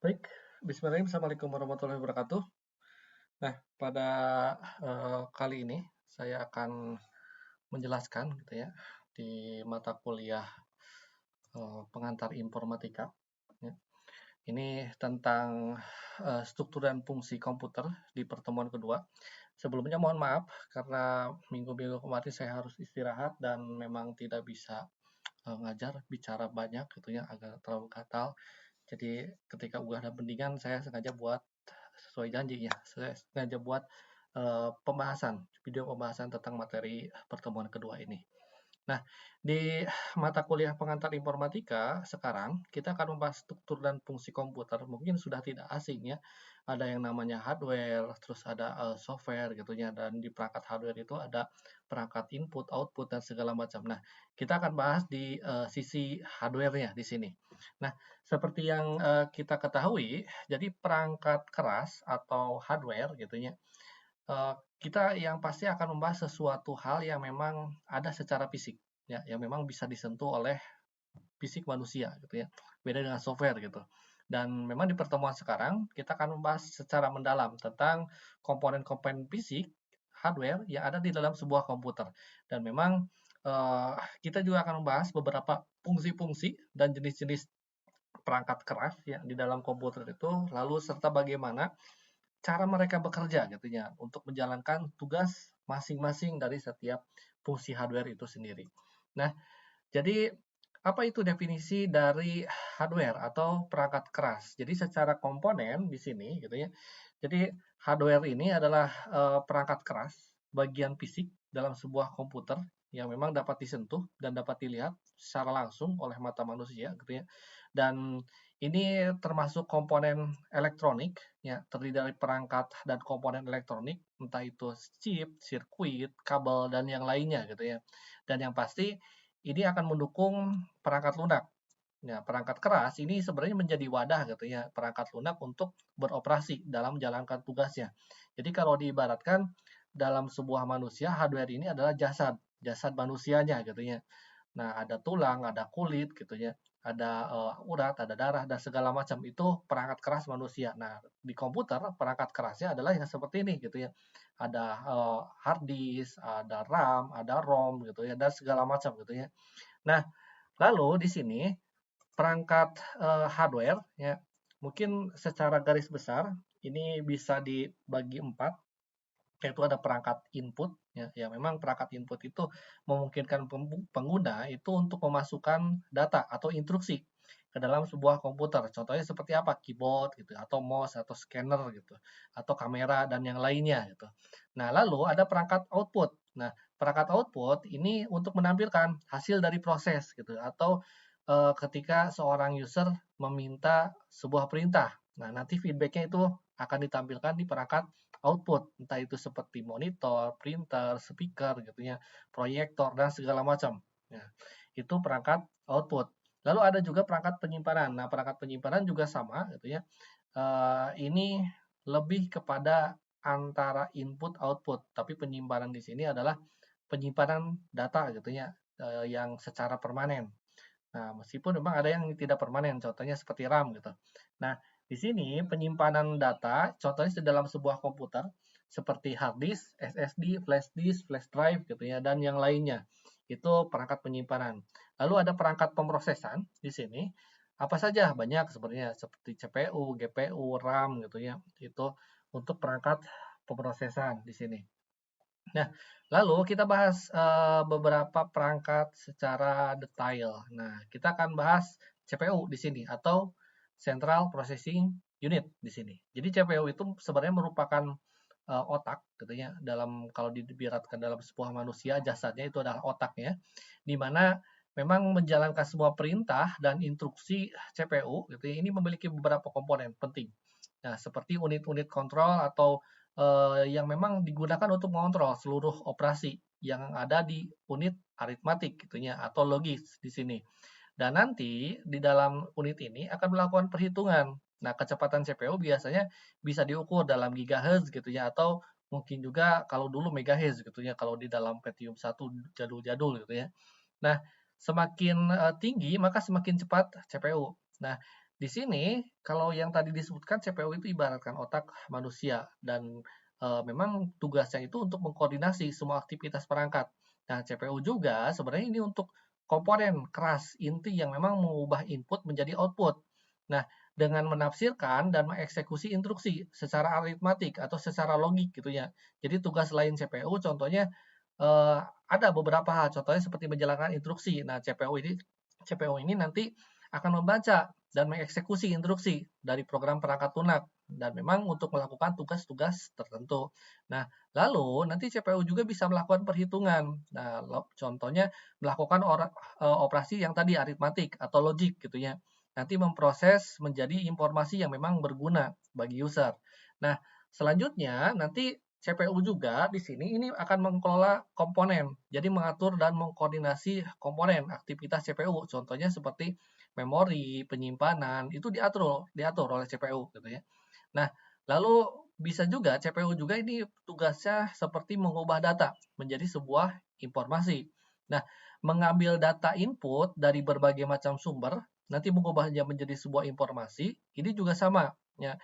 Baik, bismillahirrahmanirrahim. Assalamualaikum warahmatullahi wabarakatuh. Nah, pada kali ini saya akan menjelaskan gitu ya di mata kuliah pengantar informatika. Ya. Ini tentang struktur dan fungsi komputer di pertemuan kedua. Sebelumnya mohon maaf karena minggu-minggu kemarin saya harus istirahat dan memang tidak bisa ngajar bicara banyak gitu ya, agak terlalu gatal. Jadi ketika udah ada mendingan saya sengaja buat sesuai janji ya, saya sengaja buat video pembahasan tentang materi pertemuan kedua ini. Nah, di mata kuliah pengantar informatika sekarang kita akan membahas struktur dan fungsi komputer. Mungkin sudah tidak asing ya. Ada yang namanya hardware, terus ada software gitu ya. Dan di perangkat hardware itu ada perangkat input, output dan segala macam. Nah, kita akan bahas di sisi hardware-nya di sini. Nah, seperti yang kita ketahui, jadi perangkat keras atau hardware gitu ya. Kita yang pasti akan membahas sesuatu hal yang memang ada secara fisik, ya, yang memang bisa disentuh oleh fisik manusia gitu ya. Beda dengan software gitu. Dan memang di pertemuan sekarang kita akan membahas secara mendalam tentang komponen-komponen fisik hardware yang ada di dalam sebuah komputer. Dan memang kita juga akan membahas beberapa fungsi-fungsi dan jenis-jenis perangkat keras ya di dalam komputer itu, lalu serta bagaimana cara mereka bekerja gitu ya untuk menjalankan tugas masing-masing dari setiap fungsi hardware itu sendiri. Nah, jadi apa itu definisi dari hardware atau perangkat keras? Jadi secara komponen di sini gitu ya. Jadi hardware ini adalah perangkat keras, bagian fisik dalam sebuah komputer yang memang dapat disentuh dan dapat dilihat secara langsung oleh mata manusia gitu ya. Dan ini termasuk komponen elektronik ya, terdiri dari perangkat dan komponen elektronik, entah itu chip, sirkuit, kabel dan yang lainnya gitu ya. Dan yang pasti ini akan mendukung perangkat lunak. Ya, perangkat keras ini sebenarnya menjadi wadah gitu ya, perangkat lunak untuk beroperasi dalam menjalankan tugasnya. Jadi kalau diibaratkan dalam sebuah manusia, hardware ini adalah jasad, jasad manusianya gitu ya. Nah, ada tulang, ada kulit gitu ya, ada urat, ada darah dan segala macam itu perangkat keras manusia. Nah, di komputer perangkat kerasnya adalah yang seperti ini gitu ya. Ada hard disk, ada RAM, ada ROM gitu ya dan segala macam gitu ya. Nah, lalu di sini perangkat hardware ya mungkin secara garis besar ini bisa dibagi empat, yaitu ada perangkat input ya, ya memang perangkat input itu memungkinkan pengguna itu untuk memasukkan data atau instruksi ke dalam sebuah komputer. Contohnya seperti apa? Keyboard gitu atau mouse atau scanner gitu atau kamera dan yang lainnya gitu. Nah, lalu ada perangkat output. Nah, perangkat output ini untuk menampilkan hasil dari proses gitu atau ketika seorang user meminta sebuah perintah. Nah, nanti feedbacknya itu akan ditampilkan di perangkat output, entah itu seperti monitor, printer, speaker gitu ya, proyektor dan segala macam. Nah, itu perangkat output. Lalu ada juga perangkat penyimpanan. Nah, perangkat penyimpanan juga sama gitu ya. Ini lebih kepada antara input output, tapi penyimpanan di sini adalah penyimpanan data gitu ya, yang secara permanen. Nah, meskipun memang ada yang tidak permanen, contohnya seperti RAM gitu. Nah, di sini penyimpanan data, contohnya di dalam sebuah komputer, seperti hard disk, SSD, flash drive gitu ya, dan yang lainnya. Itu perangkat penyimpanan. Lalu ada perangkat pemrosesan di sini. Apa saja? Banyak sebenarnya seperti CPU, GPU, RAM gitu ya. Itu untuk perangkat pemrosesan di sini. Nah, lalu kita bahas beberapa perangkat secara detail. Nah, kita akan bahas CPU di sini atau Central Processing Unit di sini. Jadi CPU itu sebenarnya merupakan otak gitu ya dalam kalau diibaratkan dalam sebuah manusia jasadnya itu adalah otaknya di mana memang menjalankan semua perintah dan instruksi CPU gitu ya ini memiliki beberapa komponen penting. Nah, seperti unit-unit kontrol atau yang memang digunakan untuk mengontrol seluruh operasi yang ada di unit aritmatik gitu ya atau logis di sini. Dan nanti di dalam unit ini akan melakukan perhitungan. Nah, kecepatan CPU biasanya bisa diukur dalam gigahertz gitu ya atau mungkin juga kalau dulu megahertz gitu ya kalau di dalam Pentium 1 jadul-jadul gitu ya. Nah, semakin tinggi maka semakin cepat CPU. Nah, Di sini kalau yang tadi disebutkan CPU itu ibaratkan otak manusia dan memang tugasnya itu untuk mengkoordinasi semua aktivitas perangkat. Nah, CPU juga sebenarnya ini untuk komponen keras inti yang memang mengubah input menjadi output. Nah, dengan menafsirkan dan mengeksekusi instruksi secara aritmatik atau secara logik gitu ya. Jadi tugas lain CPU contohnya ada beberapa hal, contohnya seperti menjalankan instruksi. Nah, CPU ini nanti akan membaca dan mengeksekusi instruksi dari program perangkat lunak dan memang untuk melakukan tugas-tugas tertentu. Nah, lalu nanti CPU juga bisa melakukan perhitungan. Nah, contohnya melakukan operasi yang tadi aritmatik atau logik gitu ya. Nanti memproses menjadi informasi yang memang berguna bagi user. Nah, selanjutnya nanti CPU juga di sini ini akan mengelola komponen. Jadi mengatur dan mengkoordinasi komponen aktivitas CPU. Contohnya seperti memori, penyimpanan, itu diatur oleh CPU gitu ya. Nah, lalu bisa juga CPU juga ini tugasnya seperti mengubah data menjadi sebuah informasi. Nah, mengambil data input dari berbagai macam sumber, nanti mengubahnya menjadi sebuah informasi, ini juga sama ya.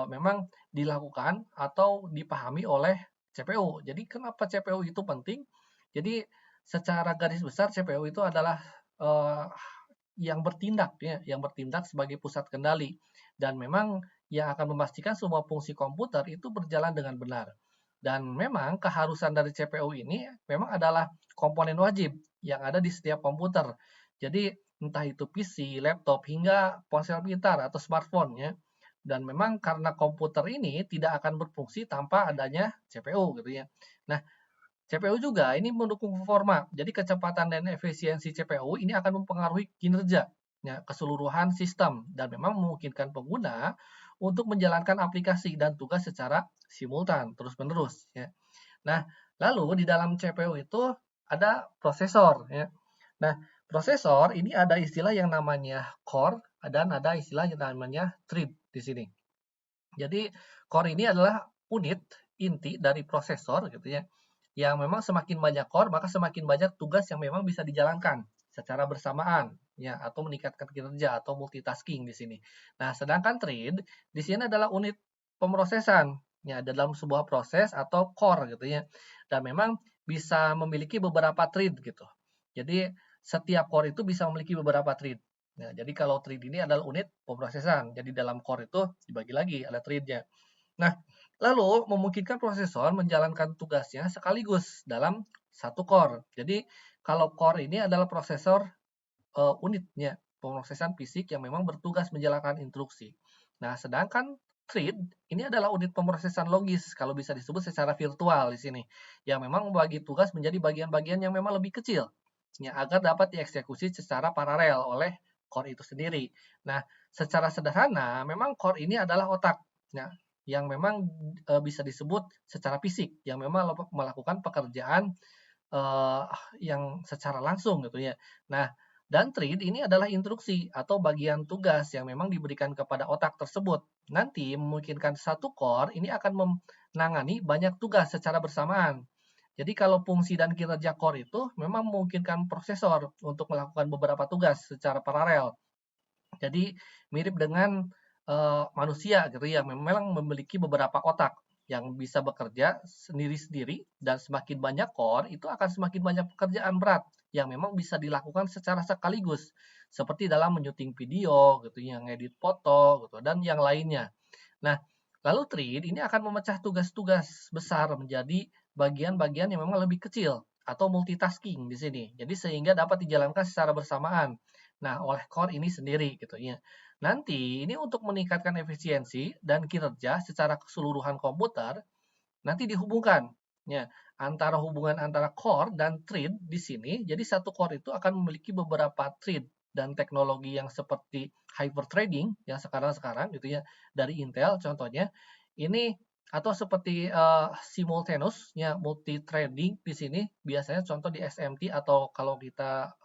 Memang dilakukan atau dipahami oleh CPU. Jadi kenapa CPU itu penting? Jadi secara garis besar CPU itu adalah eh, yang bertindak ya, yang bertindak sebagai pusat kendali dan memang yang akan memastikan semua fungsi komputer itu berjalan dengan benar. Dan memang keharusan dari CPU ini memang adalah komponen wajib yang ada di setiap komputer. Jadi entah itu PC, laptop hingga ponsel pintar atau smartphone ya. Dan memang karena komputer ini tidak akan berfungsi tanpa adanya CPU gitu ya. Nah, CPU juga ini mendukung performa. Jadi kecepatan dan efisiensi CPU ini akan mempengaruhi kinerja ya, keseluruhan sistem dan memang memungkinkan pengguna untuk menjalankan aplikasi dan tugas secara simultan terus-menerus ya. Nah, lalu di dalam CPU itu ada prosesor ya. Nah, prosesor ini ada istilah yang namanya core dan ada istilah yang namanya thread di sini. Jadi core ini adalah unit inti dari prosesor gitu ya. Yang memang semakin banyak core maka semakin banyak tugas yang memang bisa dijalankan secara bersamaan ya atau meningkatkan kinerja atau multitasking di sini. Nah, sedangkan thread di sini adalah unit pemrosesan ya dalam sebuah proses atau core gitu ya. Dan memang bisa memiliki beberapa thread gitu. Jadi setiap core itu bisa memiliki beberapa thread. Nah, jadi kalau thread ini adalah unit pemrosesan. Jadi dalam core itu dibagi lagi, ada thread-nya. Nah, lalu memungkinkan prosesor menjalankan tugasnya sekaligus dalam satu core. Jadi kalau core ini adalah prosesor unitnya, pemrosesan fisik yang memang bertugas menjalankan instruksi. Nah, sedangkan thread ini adalah unit pemrosesan logis, kalau bisa disebut secara virtual di sini, yang memang membagi tugas menjadi bagian-bagian yang memang lebih kecil, ya, agar dapat dieksekusi secara paralel oleh core itu sendiri. Nah, secara sederhana, memang core ini adalah otak, ya, yang memang bisa disebut secara fisik, yang memang melakukan pekerjaan eh, yang secara langsung gitu ya. Nah, dan thread ini adalah instruksi atau bagian tugas yang memang diberikan kepada otak tersebut. Nanti memungkinkan satu core ini akan menangani banyak tugas secara bersamaan. Jadi kalau fungsi dan kinerja core itu memang memungkinkan prosesor untuk melakukan beberapa tugas secara paralel. Jadi mirip dengan manusia gitu ya, memang memiliki beberapa otak yang bisa bekerja sendiri-sendiri dan semakin banyak core itu akan semakin banyak pekerjaan berat yang memang bisa dilakukan secara sekaligus seperti dalam menyuting video gitu ya, ngedit foto gitu dan yang lainnya. Nah, lalu thread ini akan memecah tugas-tugas besar menjadi bagian-bagian yang memang lebih kecil atau multitasking di sini. Jadi sehingga dapat dijalankan secara bersamaan. Nah, oleh core ini sendiri gitu ya. Nanti ini untuk meningkatkan efisiensi dan kinerja secara keseluruhan komputer, nanti dihubungkan ya antara hubungan antara core dan thread di sini. Jadi satu core itu akan memiliki beberapa thread dan teknologi yang seperti hyperthreading yang sekarang-sekarang gitu ya dari Intel contohnya ini atau seperti simultaneous ya multi threading di sini biasanya contoh di SMT atau kalau kita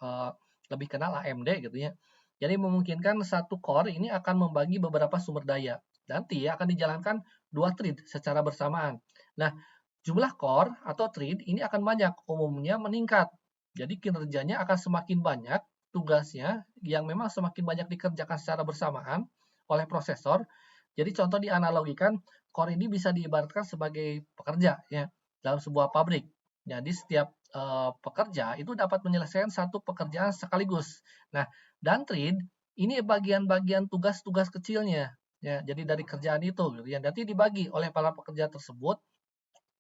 lebih kenal AMD gitu ya. Jadi memungkinkan satu core ini akan membagi beberapa sumber daya. Nanti akan dijalankan dua thread secara bersamaan. Nah, jumlah core atau thread ini akan banyak, umumnya meningkat. Jadi kinerjanya akan semakin banyak tugasnya yang memang semakin banyak dikerjakan secara bersamaan oleh prosesor. Jadi contoh dianalogikan, core ini bisa diibaratkan sebagai pekerja ya dalam sebuah pabrik. Jadi setiap pekerja itu dapat menyelesaikan satu pekerjaan sekaligus. Nah, dan thread ini bagian-bagian tugas-tugas kecilnya ya. Jadi dari kerjaan itu gitu ya. Nanti dibagi oleh para pekerja tersebut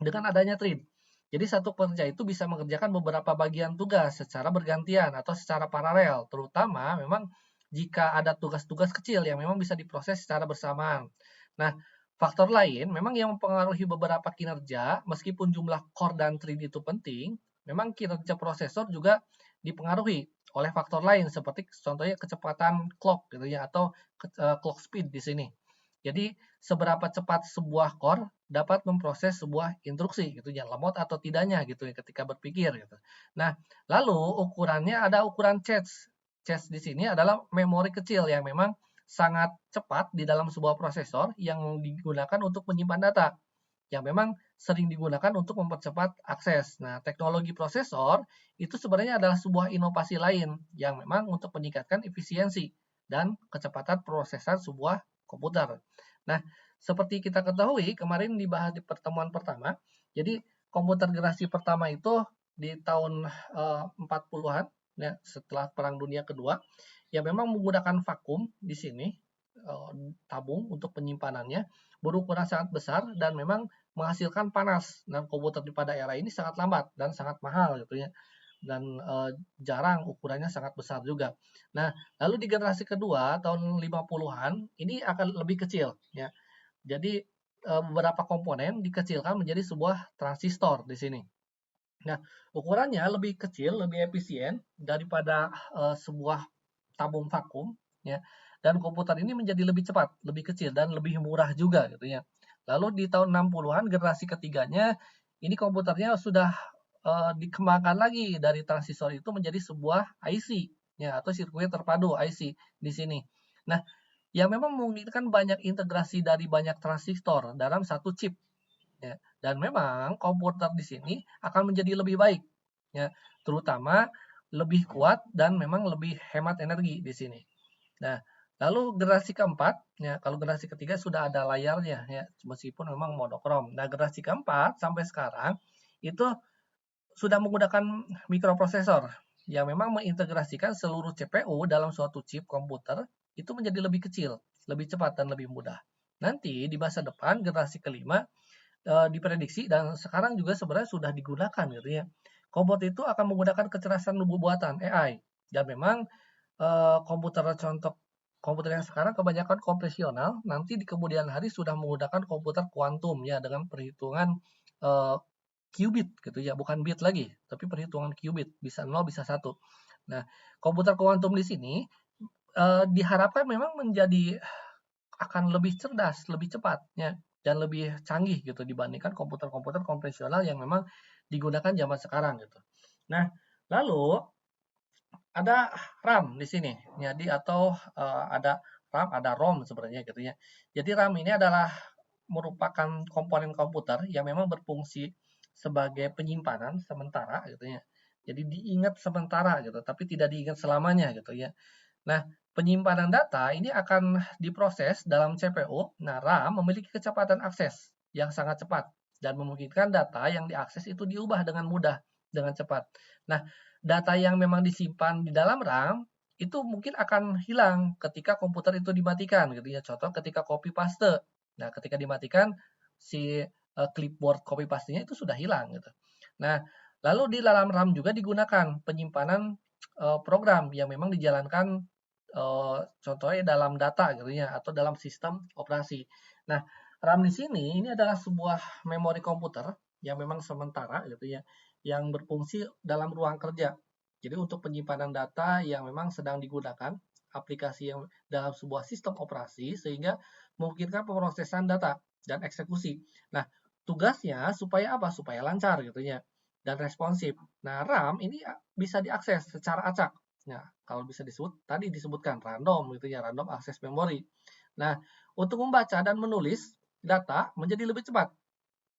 dengan adanya thread. Jadi satu pekerja itu bisa mengerjakan beberapa bagian tugas secara bergantian atau secara paralel, terutama memang jika ada tugas-tugas kecil yang memang bisa diproses secara bersamaan. Nah, faktor lain memang yang mempengaruhi beberapa kinerja, meskipun jumlah core dan thread itu penting, memang kinerja prosesor juga dipengaruhi oleh faktor lain seperti contohnya kecepatan clock gitu ya atau clock speed di sini. Jadi seberapa cepat sebuah core dapat memproses sebuah instruksi gitu ya, lemot atau tidaknya gitu ya ketika berpikir gitu. Nah, lalu ukurannya ada ukuran cache. Cache di sini adalah memori kecil yang memang sangat cepat di dalam sebuah prosesor yang digunakan untuk menyimpan data yang memang sering digunakan untuk mempercepat akses. Nah, teknologi prosesor itu sebenarnya adalah sebuah inovasi lain yang memang untuk meningkatkan efisiensi dan kecepatan prosesan sebuah komputer. Nah, seperti kita ketahui kemarin dibahas di pertemuan pertama, jadi komputer generasi pertama itu di tahun 40-an ya, setelah Perang Dunia Kedua, yang memang menggunakan vakum di sini tabung untuk penyimpanannya berukuran sangat besar dan memang menghasilkan panas dan komputer pada era ini sangat lambat dan sangat mahal gitu ya dan jarang ukurannya sangat besar juga. Nah, lalu di generasi kedua tahun 50-an ini akan lebih kecil ya. Jadi beberapa komponen dikecilkan menjadi sebuah transistor di sini. Nah, ukurannya lebih kecil, lebih efisien daripada sebuah tabung vakum ya. Dan komputer ini menjadi lebih cepat, lebih kecil dan lebih murah juga gitu ya. Lalu di tahun 60-an generasi ketiganya ini komputernya sudah dikembangkan lagi dari transistor itu menjadi sebuah IC ya atau sirkuit terpadu IC di sini. Nah, yang memang memungkinkan banyak integrasi dari banyak transistor dalam satu chip ya. Dan memang komputer di sini akan menjadi lebih baik ya, terutama lebih kuat dan memang lebih hemat energi di sini. Nah, lalu generasi keempat, ya kalau generasi ketiga sudah ada layarnya ya, meskipun memang monokrom. Nah, generasi keempat sampai sekarang itu sudah menggunakan mikroprosesor yang memang mengintegrasikan seluruh CPU dalam suatu chip komputer itu menjadi lebih kecil, lebih cepat dan lebih mudah. Nanti di masa depan generasi kelima diprediksi dan sekarang juga sebenarnya sudah digunakan gitu ya. Komputer itu akan menggunakan kecerdasan buatan AI dan memang komputer contoh komputer yang sekarang kebanyakan konvensional nanti di kemudian hari sudah menggunakan komputer kuantum ya dengan perhitungan qubit gitu ya, bukan bit lagi, tapi perhitungan qubit, bisa 0 bisa 1. Nah, komputer kuantum di sini diharapkan memang menjadi akan lebih cerdas, lebih cepat ya dan lebih canggih gitu dibandingkan komputer-komputer konvensional yang memang digunakan zaman sekarang gitu. Nah, lalu ada RAM di sini. Jadi atau ada RAM, ada ROM sebenarnya gitu ya. Jadi RAM ini adalah merupakan komponen komputer yang memang berfungsi sebagai penyimpanan sementara gitu ya. Jadi diingat sementara gitu, tapi tidak diingat selamanya gitu ya. Nah, penyimpanan data ini akan diproses dalam CPU. Nah, RAM memiliki kecepatan akses yang sangat cepat dan memungkinkan data yang diakses itu diubah dengan mudah, dengan cepat. Nah, data yang memang disimpan di dalam RAM itu mungkin akan hilang ketika komputer itu dimatikan gitu ya. Contoh ketika copy paste. Nah, ketika dimatikan si clipboard copy paste-nya itu sudah hilang gitu. Nah, lalu di dalam RAM juga digunakan penyimpanan program yang memang dijalankan contohnya dalam data gitu ya atau dalam sistem operasi. Nah, RAM di sini ini adalah sebuah memori komputer yang memang sementara gitu ya, yang berfungsi dalam ruang kerja. Jadi untuk penyimpanan data yang memang sedang digunakan aplikasi yang dalam sebuah sistem operasi sehingga memungkinkan pemrosesan data dan eksekusi. Nah, tugasnya supaya apa? Supaya lancar gitu ya dan responsif. Nah, RAM ini bisa diakses secara acak. Nah, kalau bisa tadi disebutkan random gitu ya, random access memory. Nah, untuk membaca dan menulis data menjadi lebih cepat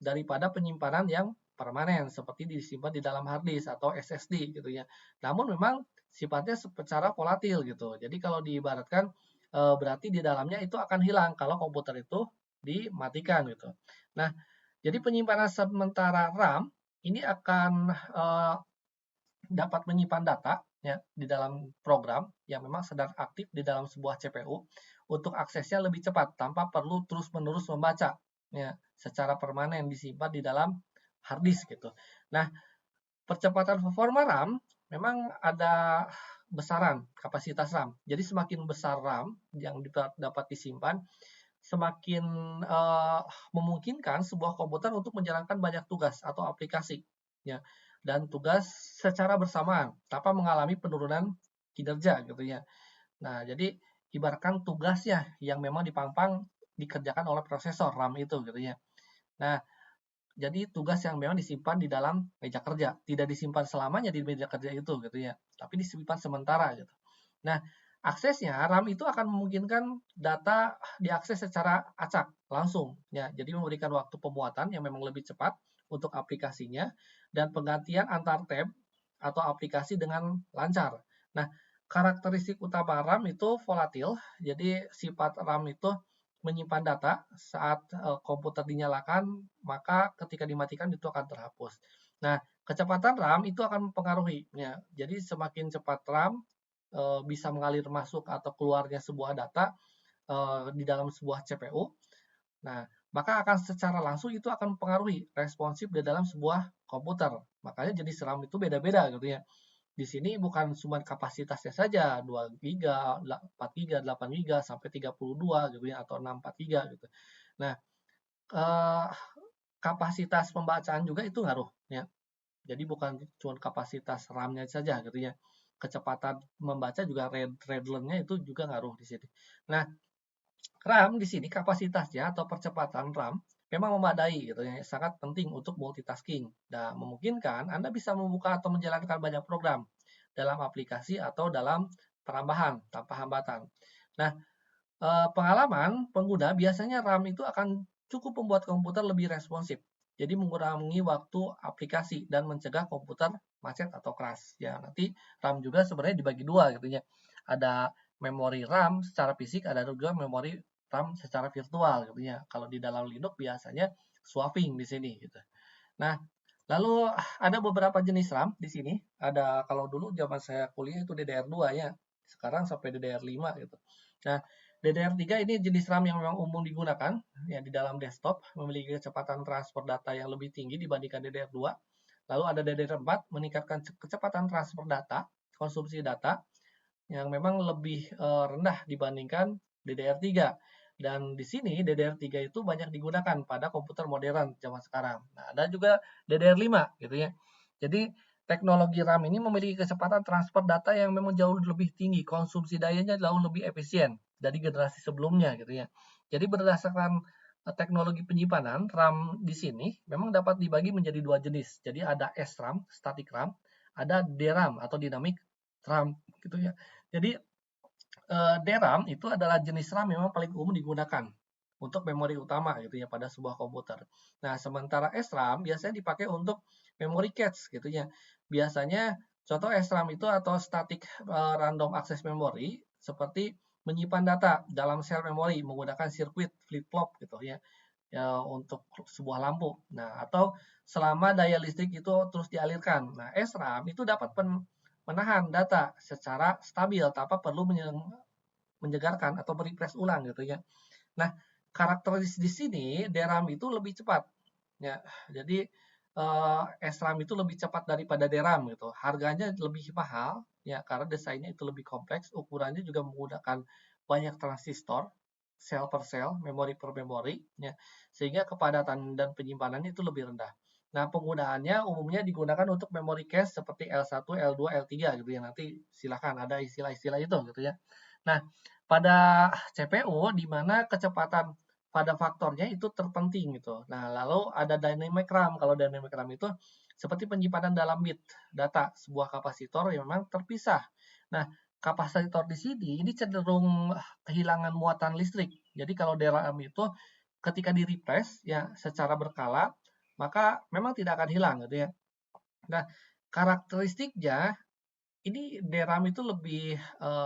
daripada penyimpanan yang permanen seperti disimpan di dalam hard disk atau SSD gitu ya. Namun memang sifatnya secara volatil gitu. Jadi kalau diibaratkan berarti di dalamnya itu akan hilang kalau komputer itu dimatikan gitu. Nah, jadi penyimpanan sementara RAM ini akan dapat menyimpan data ya di dalam program yang memang sedang aktif di dalam sebuah CPU untuk aksesnya lebih cepat tanpa perlu terus-menerus membaca ya secara permanen disimpan di dalam hard disk gitu. Nah, percepatan performa RAM memang ada besaran kapasitas RAM. Jadi semakin besar RAM yang dapat disimpan, semakin memungkinkan sebuah komputer untuk menjalankan banyak tugas atau aplikasi ya dan tugas secara bersamaan tanpa mengalami penurunan kinerja gitu ya. Nah, jadi ibaratkan tugasnya yang memang dipangpang dikerjakan oleh prosesor RAM itu gitu ya. Nah, jadi tugas yang memang disimpan di dalam meja kerja, tidak disimpan selamanya di meja kerja itu gitu ya, tapi disimpan sementara gitu. Nah, aksesnya RAM itu akan memungkinkan data diakses secara acak langsung ya. Jadi memberikan waktu pemuatan yang memang lebih cepat untuk aplikasinya dan penggantian antar tab atau aplikasi dengan lancar. Nah, karakteristik utama RAM itu volatil. Jadi sifat RAM itu menyimpan data saat komputer dinyalakan, maka ketika dimatikan itu akan terhapus. Nah, kecepatan RAM itu akan mempengaruhi ya. Jadi semakin cepat RAM bisa mengalir masuk atau keluarnya sebuah data di dalam sebuah CPU, nah maka akan secara langsung itu akan mempengaruhi responsif di dalam sebuah komputer. Makanya jenis RAM itu beda-beda gitu ya. Di sini bukan cuma kapasitasnya saja 2 giga, 4 giga, 8 giga sampai 32 gitu ya atau 64 giga gitu. Nah, eh, kapasitas pembacaan juga itu ngaruh ya. Jadi bukan cuma kapasitas RAM-nya saja gitu ya. Kecepatan membaca juga read itu juga ngaruh di sini. Nah, RAM di sini kapasitasnya atau percepatan RAM memang memadai gitu ya, sangat penting untuk multitasking dan memungkinkan Anda bisa membuka atau menjalankan banyak program dalam aplikasi atau dalam perambahan tanpa hambatan. Nah, pengalaman pengguna biasanya RAM itu akan cukup membuat komputer lebih responsif. Jadi mengurangi waktu aplikasi dan mencegah komputer macet atau crash. Ya, nanti RAM juga sebenarnya dibagi dua gitu ya. Ada memori RAM secara fisik, ada juga memori RAM secara virtual gitu ya. Kalau di dalam Linux biasanya swapping di sini gitu. Nah, lalu ada beberapa jenis RAM di sini. Ada kalau dulu zaman saya kuliah itu DDR2 ya. Sekarang sampai DDR5 gitu. Nah, DDR3 ini jenis RAM yang memang umum digunakan ya di dalam desktop, memiliki kecepatan transfer data yang lebih tinggi dibandingkan DDR2. Lalu ada DDR4 meningkatkan kecepatan transfer data, konsumsi data yang memang lebih rendah dibandingkan DDR3. Dan di sini DDR3 itu banyak digunakan pada komputer modern zaman sekarang. Nah, ada juga DDR5 gitu ya. Jadi teknologi RAM ini memiliki kecepatan transfer data yang memang jauh lebih tinggi, konsumsi dayanya jauh lebih efisien dari generasi sebelumnya gitu ya. Jadi berdasarkan teknologi penyimpanan RAM di sini memang dapat dibagi menjadi dua jenis. Jadi ada SRAM, static RAM, ada DRAM atau dynamic RAM gitu ya. Jadi DRAM itu adalah jenis RAM yang memang paling umum digunakan untuk memori utama gitu ya pada sebuah komputer. Nah, sementara SRAM biasanya dipakai untuk memori cache gitu ya. Biasanya contoh SRAM itu atau static random access memory seperti menyimpan data dalam sel memori menggunakan sirkuit flip-flop gitu ya, ya untuk sebuah lampu. Nah, atau selama daya listrik itu terus dialirkan. Nah, SRAM itu dapat menahan data secara stabil tanpa perlu menyegarkan atau merefresh ulang gitu ya. Nah, karakteristik di sini DRAM itu lebih cepat ya. Jadi SRAM itu lebih cepat daripada DRAM gitu. Harganya lebih mahal ya karena desainnya itu lebih kompleks, ukurannya juga menggunakan banyak transistor, sel per sel, memori per memori ya. Sehingga kepadatan dan penyimpanannya itu lebih rendah. Nah, penggunaannya umumnya digunakan untuk memori cache seperti L1, L2, L3 gitu ya. Nanti silakan ada istilah-istilah itu gitu ya. Nah, pada CPU di mana kecepatan pada faktornya itu terpenting gitu. Nah, lalu ada dynamic RAM. Kalau dynamic RAM itu seperti penyimpanan dalam bit data sebuah kapasitor yang memang terpisah. Nah, kapasitor di sini ini cenderung kehilangan muatan listrik. Jadi kalau DRAM itu ketika di refresh ya secara berkala, maka memang tidak akan hilang gitu ya. Nah, karakteristiknya ini DRAM itu lebih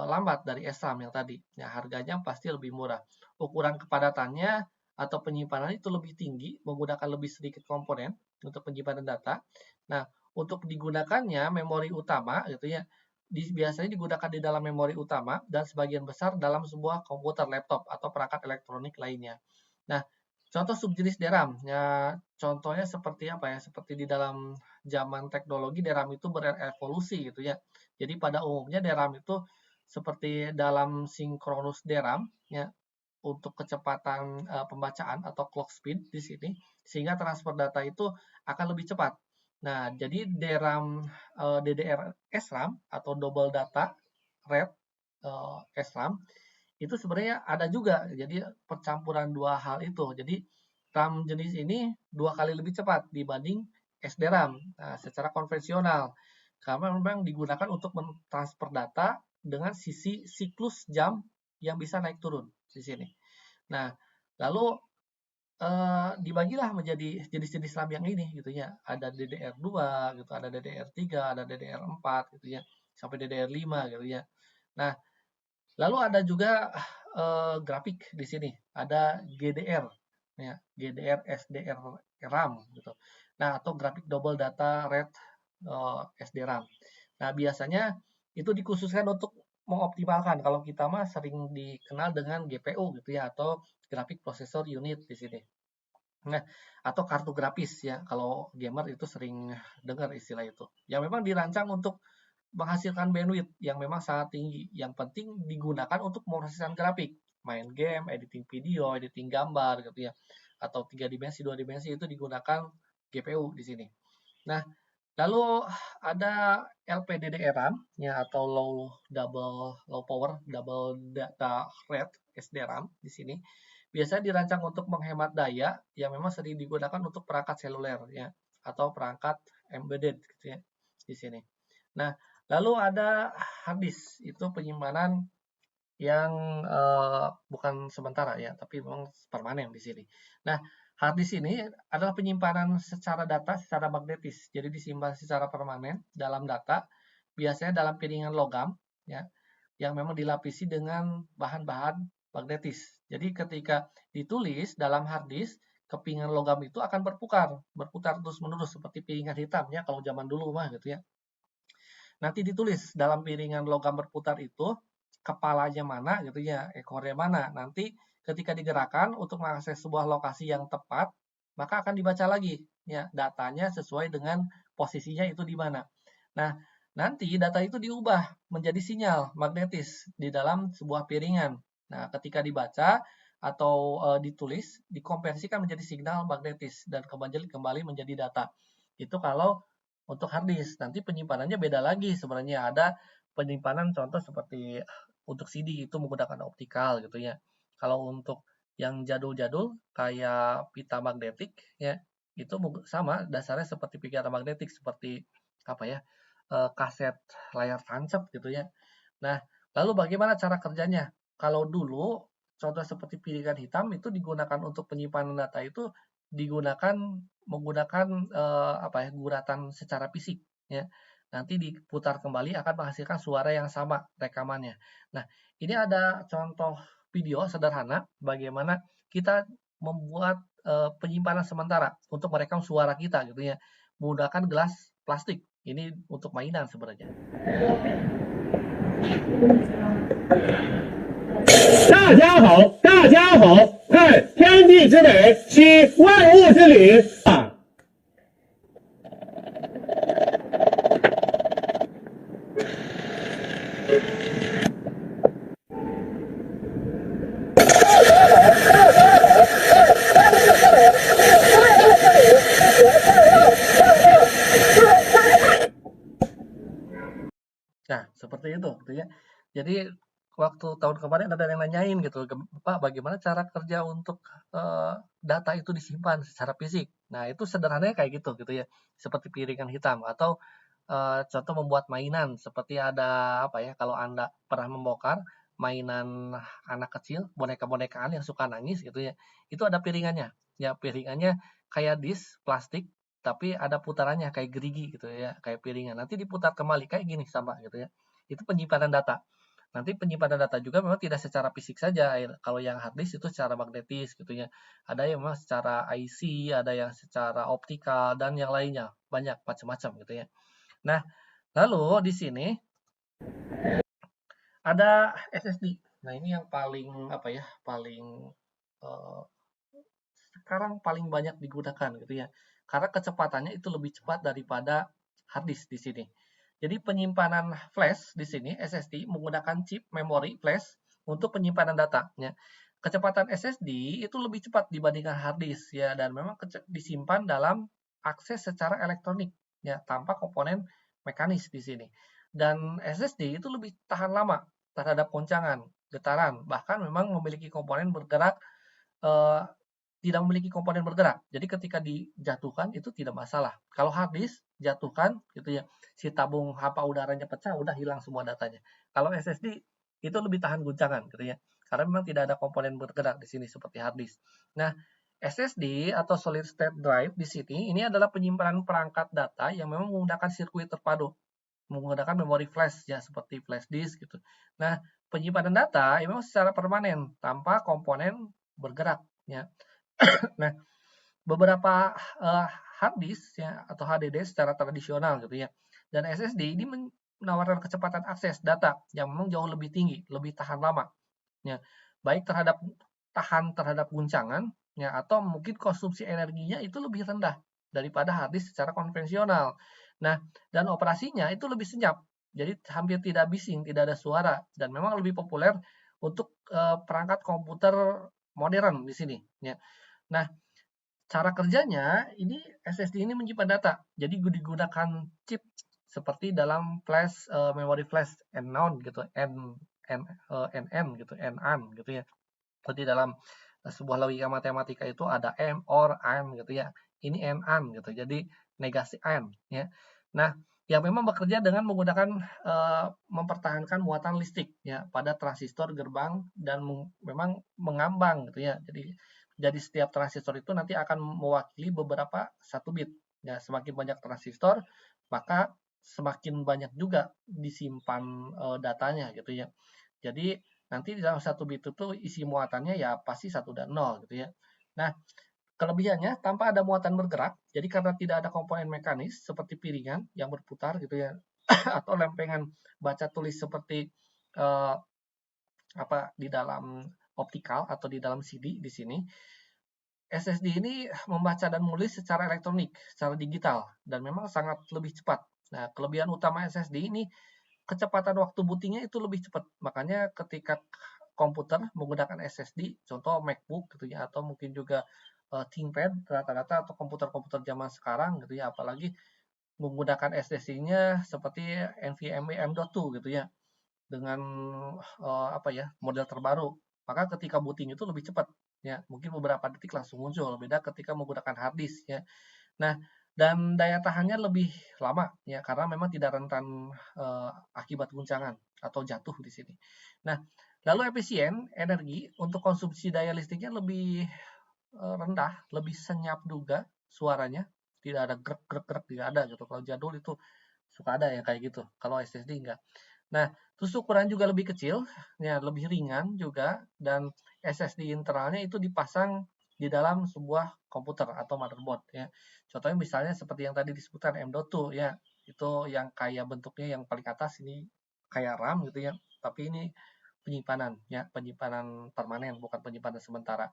lambat dari SRAM yang tadi. Ya, harganya pasti lebih murah. Ukuran kepadatannya atau penyimpanan itu lebih tinggi, menggunakan lebih sedikit komponen untuk penyimpanan data. Nah, untuk digunakannya memori utama gitu ya, biasanya digunakan di dalam memori utama dan sebagian besar dalam sebuah komputer laptop atau perangkat elektronik lainnya. Nah, contoh subjenis DRAM, ya contohnya seperti apa ya? Seperti di dalam zaman teknologi DRAM itu berevolusi gitu ya. Jadi pada umumnya DRAM itu seperti dalam sinkronus DRAM ya untuk kecepatan pembacaan atau clock speed di sini sehingga transfer data itu akan lebih cepat. Nah, jadi DRAM DDR SRAM atau double data rate SRAM itu sebenarnya ada juga. Jadi percampuran dua hal itu. Jadi RAM jenis ini dua kali lebih cepat dibanding SDRAM secara konvensional. Karena memang digunakan untuk mentransfer data dengan sisi siklus jam yang bisa naik turun di sini. Nah, lalu dibagilah menjadi jenis-jenis RAM yang ini gitu ya. Ada DDR2 gitu, ada DDR3, ada DDR4 gitu ya, sampai DDR5 gitu ya. Nah, lalu ada juga grafik di sini, ada GDR ya, GDR SDR RAM gitu. Nah, atau grafik double data rate SDRAM. Nah, biasanya itu dikhususkan untuk mengoptimalkan. Kalau kita mah sering dikenal dengan GPU gitu ya, atau grafik processor unit di sini. Nah, atau kartu grafis ya, kalau gamer itu sering dengar istilah itu. Yang memang dirancang untuk menghasilkan bandwidth yang memang sangat tinggi. Yang penting digunakan untuk memproseskan grafik, main game, editing video, editing gambar gitu ya. Atau 3 dimensi, 2 dimensi itu digunakan GPU di sini. Nah, lalu ada LPDDR-RAM ya atau low power double data rate SDRAM di sini. Biasanya dirancang untuk menghemat daya yang memang sering digunakan untuk perangkat seluler ya atau perangkat embedded gitu ya di sini. Nah, lalu ada hard disk, itu penyimpanan yang bukan sementara ya, tapi memang permanen di sini. Nah, hard disk ini adalah penyimpanan secara data secara magnetis. Jadi disimpan secara permanen dalam data, biasanya dalam piringan logam ya, yang memang dilapisi dengan bahan-bahan magnetis. Jadi ketika ditulis dalam hard disk, kepingan logam itu akan berputar terus-menerus seperti piringan hitam ya kalau zaman dulu mah gitu ya. Nanti ditulis dalam piringan logam berputar itu kepalanya mana gitu ya, ekornya mana. Nanti ketika digerakkan untuk mengakses sebuah lokasi yang tepat, maka akan dibaca lagi ya datanya sesuai dengan posisinya itu di mana. Nah, nanti data itu diubah menjadi sinyal magnetis di dalam sebuah piringan. Nah, ketika dibaca atau ditulis, dikonversikan menjadi signal magnetis dan kembali menjadi data. Itu kalau untuk hard disk. Nanti penyimpanannya beda lagi sebenarnya. Ada penyimpanan contoh seperti untuk CD itu menggunakan optikal gitu ya. Kalau untuk yang jadul-jadul kayak pita magnetik ya, itu sama dasarnya seperti pita magnetik seperti apa ya? Kaset layar tancap gitu ya. Nah, lalu bagaimana cara kerjanya? Kalau dulu contoh seperti piringan hitam itu digunakan untuk penyimpanan data itu digunakan menggunakan apa ya guratan secara fisik ya. Nanti diputar kembali akan menghasilkan suara yang sama rekamannya. Nah, ini ada contoh video sederhana bagaimana kita membuat penyimpanan sementara untuk merekam suara kita gitu ya. Menggunakan gelas plastik. Ini untuk mainan sebenarnya. 大家好，大家好，看天地之美，吸万物之灵啊！Nah, seperti itu gitu ya. Jadi waktu tahun kemarin ada yang nanyain gitu, Pak, bagaimana cara kerja untuk data itu disimpan secara fisik. Nah, itu sederhananya kayak gitu ya. Seperti piringan hitam atau contoh membuat mainan seperti ada apa ya, kalau Anda pernah membongkar mainan anak kecil, boneka-bonekaan yang suka nangis gitu ya. Itu ada piringannya. Ya, piringannya kayak disk plastik, tapi ada putarannya kayak gerigi gitu ya, kayak piringan. Nanti diputar kembali kayak gini sama gitu ya. Itu penyimpanan data. Nanti penyimpanan data juga memang tidak secara fisik saja. Kalau yang hard disk itu secara magnetis gitu ya. Ada yang memang secara IC, ada yang secara optikal dan yang lainnya. Banyak macam-macam gitu ya. Nah, lalu di sini ada SSD. Nah, ini yang paling apa ya? Paling eh, sekarang paling banyak digunakan gitu ya. Karena kecepatannya itu lebih cepat daripada hard disk di sini. Jadi penyimpanan flash di sini SSD menggunakan chip memori flash untuk penyimpanan data ya. Kecepatan SSD itu lebih cepat dibandingkan hard disk ya, dan memang disimpan dalam akses secara elektronik ya, tanpa komponen mekanis di sini. Dan SSD itu lebih tahan lama terhadap goncangan, getaran, bahkan memang memiliki komponen bergerak eh, tidak memiliki komponen bergerak. Jadi ketika dijatuhkan itu tidak masalah. Kalau hard disk jatuhkan gitu ya, si tabung hampa udaranya pecah, udah hilang semua datanya. Kalau SSD itu lebih tahan guncangan gitu ya. Karena memang tidak ada komponen bergerak di sini seperti hard disk. Nah, SSD atau solid state drive di sini ini adalah penyimpanan perangkat data yang memang menggunakan sirkuit terpadu, menggunakan memori flash ya seperti flash disk gitu. Nah, penyimpanan data memang secara permanen tanpa komponen bergerak ya. Nah, beberapa hard disk ya atau HDD secara tradisional gitu ya, dan SSD ini menawarkan kecepatan akses data yang memang jauh lebih tinggi, lebih tahan lama ya, baik tahan terhadap guncangan ya, atau mungkin konsumsi energinya itu lebih rendah daripada hard disk secara konvensional. Nah, dan operasinya itu lebih senyap, jadi hampir tidak bising, tidak ada suara, dan memang lebih populer untuk perangkat komputer modern di sini ya. Nah, cara kerjanya ini SSD ini menyimpan data. Jadi digunakan chip seperti dalam flash memori flash NON gitu, NN gitu, NAND gitu ya. Seperti dalam sebuah logika matematika itu ada M, OR, AND gitu ya. Ini NAND gitu. Jadi negasi AND ya. Nah, yang memang bekerja dengan menggunakan mempertahankan muatan listrik ya pada transistor gerbang dan memang mengambang gitu ya. Jadi setiap transistor itu nanti akan mewakili beberapa satu bit. Ya, semakin banyak transistor, maka semakin banyak juga disimpan datanya gitu ya. Jadi nanti di dalam satu bit itu isi muatannya ya pasti 1 dan 0 gitu ya. Nah, kelebihannya tanpa ada muatan bergerak, jadi karena tidak ada komponen mekanis seperti piringan yang berputar gitu ya, atau lempengan baca tulis seperti eh, apa di dalam optikal atau di dalam CD di sini, SSD ini membaca dan menulis secara elektronik, secara digital, dan memang sangat lebih cepat. Nah, kelebihan utama SSD ini kecepatan waktu bootingnya itu lebih cepat. Makanya ketika komputer menggunakan SSD, contoh MacBook gitu ya, atau mungkin juga ThinkPad rata-rata atau komputer-komputer zaman sekarang gitu ya, apalagi menggunakan SSD-nya seperti NVMe M.2 gitu ya, dengan apa ya, model terbaru. Maka ketika booting itu lebih cepat ya, mungkin beberapa detik langsung muncul. Beda ketika menggunakan hard disk ya. Nah, dan daya tahannya lebih lama ya, karena memang tidak rentan akibat guncangan atau jatuh di sini. Nah, lalu efisien energi untuk konsumsi daya listriknya lebih rendah, lebih senyap juga suaranya, tidak ada grek-grek-grek, tidak ada gitu. Kalau jadul itu suka ada ya kayak gitu. Kalau SSD enggak. Nah, terus ukuran juga lebih kecil, ya lebih ringan juga, dan SSD internalnya itu dipasang di dalam sebuah komputer atau motherboard ya. Contohnya misalnya seperti yang tadi disebutkan M.2 ya, itu yang kayak bentuknya yang paling atas ini kayak RAM gitu ya, tapi ini penyimpanan ya, penyimpanan permanen bukan penyimpanan sementara.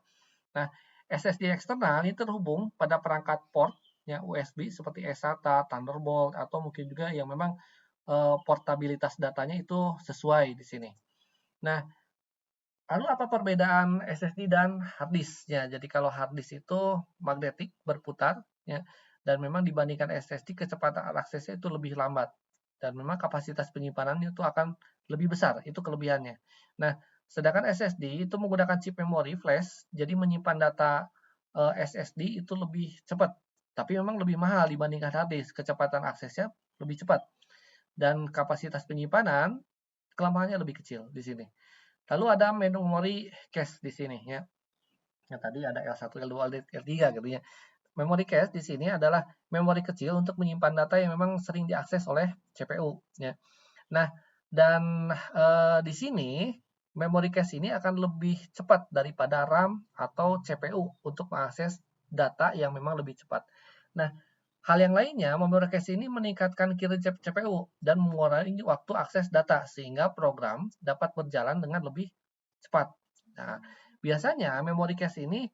Nah, SSD eksternal ini terhubung pada perangkat port ya USB seperti SATA, Thunderbolt, atau mungkin juga yang memang portabilitas datanya itu sesuai di sini. Nah, lalu apa perbedaan SSD dan hard disk? Ya, jadi kalau hard disk itu magnetik berputar ya, dan memang dibandingkan SSD kecepatan aksesnya itu lebih lambat, dan memang kapasitas penyimpanan itu akan lebih besar, itu kelebihannya. Nah, sedangkan SSD itu menggunakan chip memori flash, jadi menyimpan data SSD itu lebih cepat, tapi memang lebih mahal dibandingkan hard disk, kecepatan aksesnya lebih cepat dan kapasitas penyimpanan kelemahannya lebih kecil di sini. Lalu ada memori cache di sini ya. Yang tadi ada L1, L2, L3 gitu ya. Memory cache di sini adalah memori kecil untuk menyimpan data yang memang sering diakses oleh CPU. Ya. Nah, dan di sini memory cache ini akan lebih cepat daripada RAM atau CPU untuk mengakses data yang memang lebih cepat. Nah, hal yang lainnya, memory cache ini meningkatkan kinerja CPU dan mengurangi waktu akses data sehingga program dapat berjalan dengan lebih cepat. Nah, biasanya memory cache ini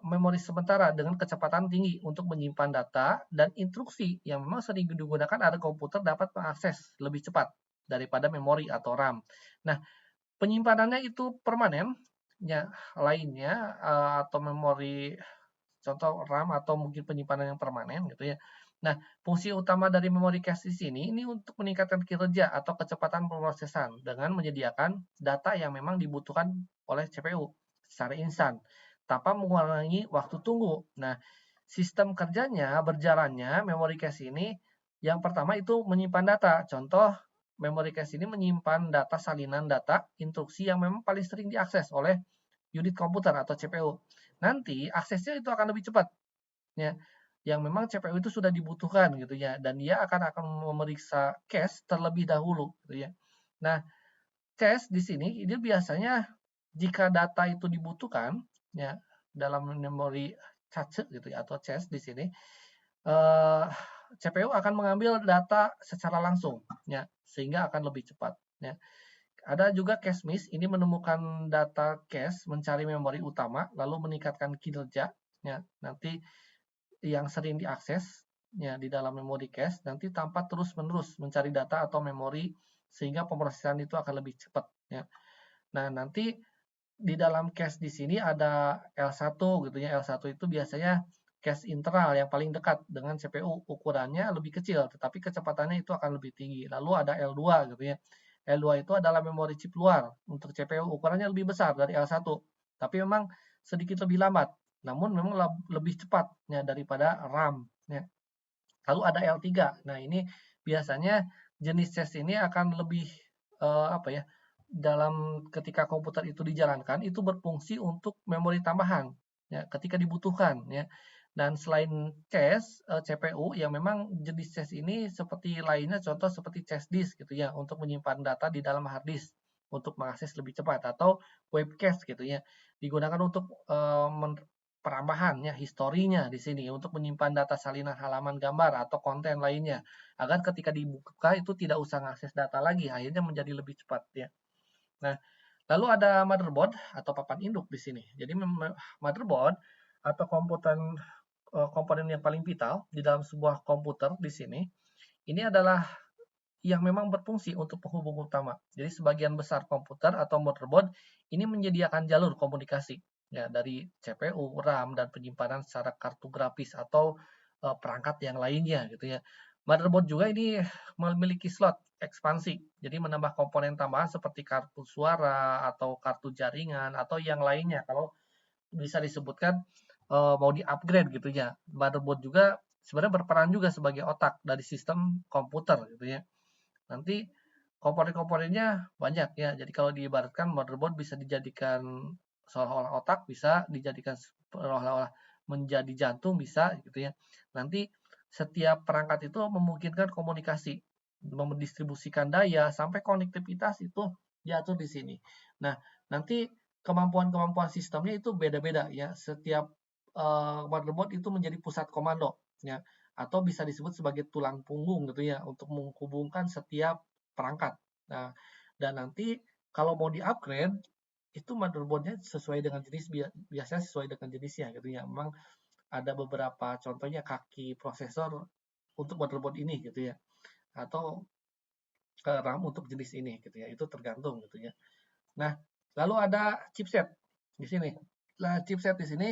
memori sementara dengan kecepatan tinggi untuk menyimpan data dan instruksi yang memang sering digunakan agar komputer dapat mengakses lebih cepat daripada memori atau RAM. Nah, penyimpanannya itu permanen, ya lainnya atau memori contoh RAM atau mungkin penyimpanan yang permanen gitu ya. Nah, fungsi utama dari memori cache di sini ini untuk meningkatkan kinerja atau kecepatan pemrosesan dengan menyediakan data yang memang dibutuhkan oleh CPU secara instan tanpa mengurangi waktu tunggu. Nah, sistem kerjanya berjalannya memori cache ini yang pertama itu menyimpan data. Contoh memori cache ini menyimpan data salinan data instruksi yang memang paling sering diakses oleh unit komputer atau CPU. Nanti aksesnya itu akan lebih cepat ya. Yang memang CPU itu sudah dibutuhkan gitu ya dan dia akan memeriksa cache terlebih dahulu gitu ya. Nah, cache di sini ini biasanya jika data itu dibutuhkan ya dalam memori cache gitu ya atau cache di sini CPU akan mengambil data secara langsung ya sehingga akan lebih cepat ya. Ada juga cache miss, ini menemukan data cache, mencari memori utama, lalu meningkatkan kinerja. Ya, nanti yang sering diakses ya di dalam memori cache, nanti tanpa terus-menerus mencari data atau memori sehingga pemrosesan itu akan lebih cepat. Ya. Nah, nanti di dalam cache di sini ada L1 gitu ya. L1 itu biasanya cache internal yang paling dekat dengan CPU. Ukurannya lebih kecil, tetapi kecepatannya itu akan lebih tinggi. Lalu ada L2 gitu ya. L2 itu adalah memori chip luar untuk CPU. Ukurannya lebih besar dari L1. Tapi memang sedikit lebih lambat. Namun memang lebih cepat ya, daripada RAM. Ya. Lalu ada L3. Nah ini biasanya jenis cache ini akan lebih apa ya, dalam ketika komputer itu dijalankan itu berfungsi untuk memori tambahan ya ketika dibutuhkan ya. Dan selain cache CPU yang memang jenis cache ini seperti lainnya contoh seperti cache disk gitu ya untuk menyimpan data di dalam hard disk untuk mengakses lebih cepat atau web cache gitu ya digunakan untuk perambahan ya historinya di sini untuk menyimpan data salinan halaman gambar atau konten lainnya agar ketika dibuka itu tidak usah mengakses data lagi akhirnya menjadi lebih cepat ya. Nah, lalu ada motherboard atau papan induk di sini. Jadi motherboard atau komponen yang paling vital di dalam sebuah komputer di sini, ini adalah yang memang berfungsi untuk penghubung utama. Jadi sebagian besar komputer atau motherboard ini menyediakan jalur komunikasi ya dari CPU, RAM dan penyimpanan secara kartu grafis atau perangkat yang lainnya gitu ya. Motherboard juga ini memiliki slot ekspansi, jadi menambah komponen tambahan seperti kartu suara atau kartu jaringan atau yang lainnya. Kalau bisa disebutkan mau di-upgrade gitu ya. Motherboard juga sebenarnya berperan juga sebagai otak dari sistem komputer gitu ya. Nanti komponen-komponennya banyak ya. Jadi kalau diibaratkan motherboard bisa dijadikan seolah-olah otak, bisa dijadikan seolah-olah menjadi jantung bisa gitu ya. Nanti setiap perangkat itu memungkinkan komunikasi, mendistribusikan daya sampai konektivitas itu diatur di sini. Nah, nanti kemampuan-kemampuan sistemnya itu beda-beda ya. Setiap motherboard itu menjadi pusat komando ya atau bisa disebut sebagai tulang punggung gitu ya untuk menghubungkan setiap perangkat. Nah, dan nanti kalau mau di-upgrade itu motherboardnya sesuai dengan jenis biasanya sesuai dengan jenisnya gitu ya. Memang ada beberapa contohnya kaki prosesor untuk motherboard ini gitu ya atau RAM untuk jenis ini gitu ya. Itu tergantung gitu ya. Nah, lalu ada chipset di sini. Nah, chipset di sini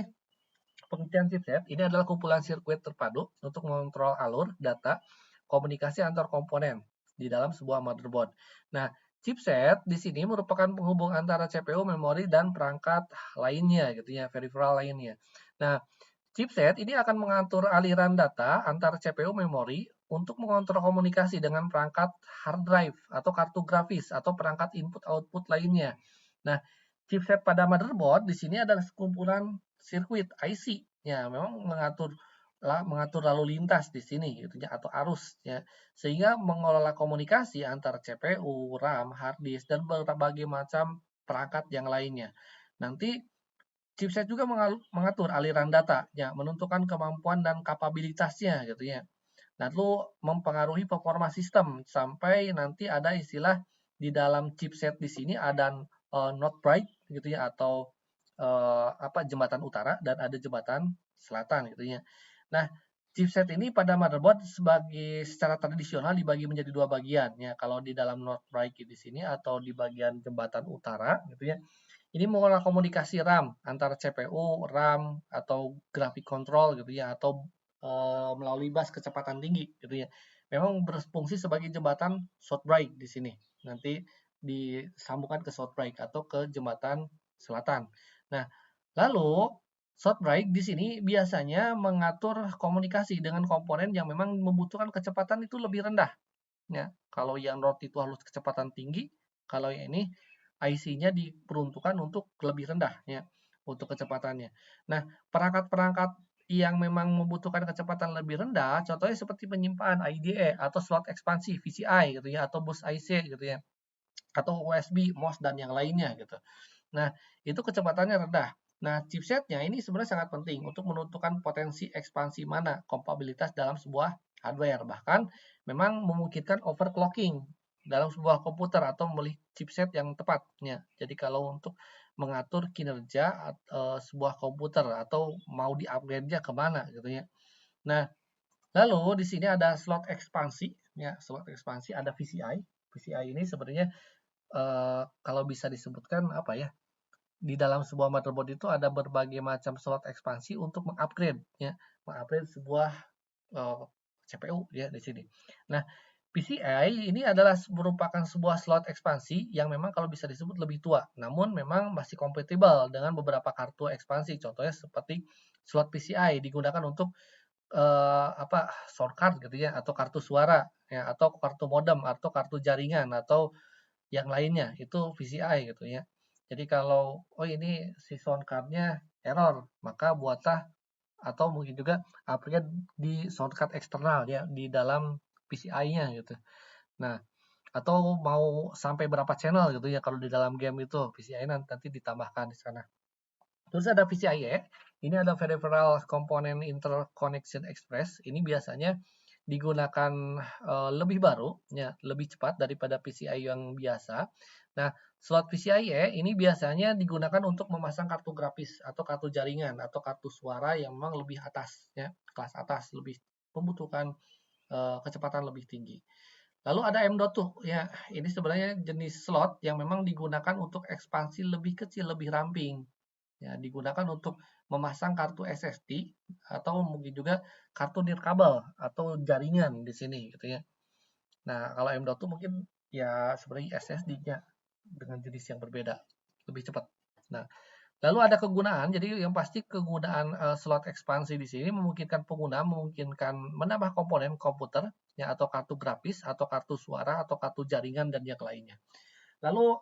pengertian chipset ini adalah kumpulan sirkuit terpadu untuk mengontrol alur data komunikasi antar komponen di dalam sebuah motherboard. Nah, chipset di sini merupakan penghubung antara CPU, memori, dan perangkat lainnya gitu ya, peripheral lainnya. Nah, chipset ini akan mengatur aliran data antar CPU, memori untuk mengontrol komunikasi dengan perangkat hard drive atau kartu grafis atau perangkat input-output lainnya. Nah, chipset pada motherboard di sini adalah sekumpulan sirkuit IC Ya, memang mengatur lalu lintas di sini gitu ya atau arus ya. Sehingga mengelola komunikasi antara CPU, RAM, hard disk dan berbagai macam perangkat yang lainnya. Nanti chipset juga mengatur aliran data, ya, menentukan kemampuan dan kapabilitasnya gitu ya. Lalu mempengaruhi performa sistem sampai nanti ada istilah di dalam chipset di sini ada not bright gitu ya atau jembatan utara dan ada jembatan selatan gitu ya. Nah, chipset ini pada motherboard secara tradisional dibagi menjadi dua bagian ya. Kalau di dalam not bright di sini atau di bagian jembatan utara gitu ya. Ini mengolah komunikasi RAM antara CPU, RAM atau grafik kontrol gitu ya atau melalui bus kecepatan tinggi gitu ya. Memang berfungsi sebagai jembatan short break di sini. Nanti disambungkan ke short break atau ke jembatan selatan. Nah, lalu short break di sini biasanya mengatur komunikasi dengan komponen yang memang membutuhkan kecepatan itu lebih rendah. Ya, kalau yang Nord itu harus kecepatan tinggi, kalau yang ini IC-nya diperuntukkan untuk lebih rendah ya untuk kecepatannya. Nah, perangkat-perangkat yang memang membutuhkan kecepatan lebih rendah, contohnya seperti penyimpanan IDE atau slot ekspansi VCI gitu ya, atau bus IC gitu ya, atau USB, MOS dan yang lainnya gitu. Nah, itu kecepatannya rendah. Nah, chipsetnya ini sebenarnya sangat penting untuk menentukan potensi ekspansi mana kompatibilitas dalam sebuah hardware. Bahkan memang memungkinkan overclocking dalam sebuah komputer atau memilih chipset yang tepatnya. Jadi kalau untuk mengatur kinerja sebuah komputer atau mau di-upgrade-nya kemana gitu ya. Nah, lalu di sini ada slot ekspansi, ya slot ekspansi ada VCI. VCI ini sebenarnya kalau bisa disebutkan apa ya? Di dalam sebuah motherboard itu ada berbagai macam slot ekspansi untuk mengupgrade ya, mengupgrade sebuah CPU ya di sini. Nah, PCI ini adalah merupakan sebuah slot ekspansi yang memang kalau bisa disebut lebih tua, namun memang masih kompatibel dengan beberapa kartu ekspansi. Contohnya seperti slot PCI digunakan untuk shortcut gitu ya, atau kartu suara ya, atau kartu modem, atau kartu jaringan, atau yang lainnya itu VCI gitu ya. Jadi kalau oh ini si sound card-nya error, maka buatlah atau mungkin juga upgrade di sound card eksternal ya di dalam PCI-nya gitu. Nah, atau mau sampai berapa channel gitu ya kalau di dalam game itu PCI nanti ditambahkan di sana. Terus ada PCIe, ini ada Peripheral Component Interconnection Express. Ini biasanya digunakan lebih baru, ya, lebih cepat daripada PCI yang biasa. Nah, slot PCIe ini biasanya digunakan untuk memasang kartu grafis atau kartu jaringan atau kartu suara yang memang lebih atas, ya, kelas atas, lebih membutuhkan kecepatan lebih tinggi. Lalu ada M.2, ya, ini sebenarnya jenis slot yang memang digunakan untuk ekspansi lebih kecil, lebih ramping. Ya, digunakan untuk memasang kartu SSD atau mungkin juga kartu nirkabel atau jaringan di sini gitu ya. Nah, kalau M.2 mungkin ya sebenarnya SSD-nya dengan jenis yang berbeda, lebih cepat. Nah, lalu ada kegunaan, jadi yang pasti kegunaan slot ekspansi di sini memungkinkan pengguna memungkinkan menambah komponen komputer ya atau kartu grafis atau kartu suara atau kartu jaringan dan yang lainnya. Lalu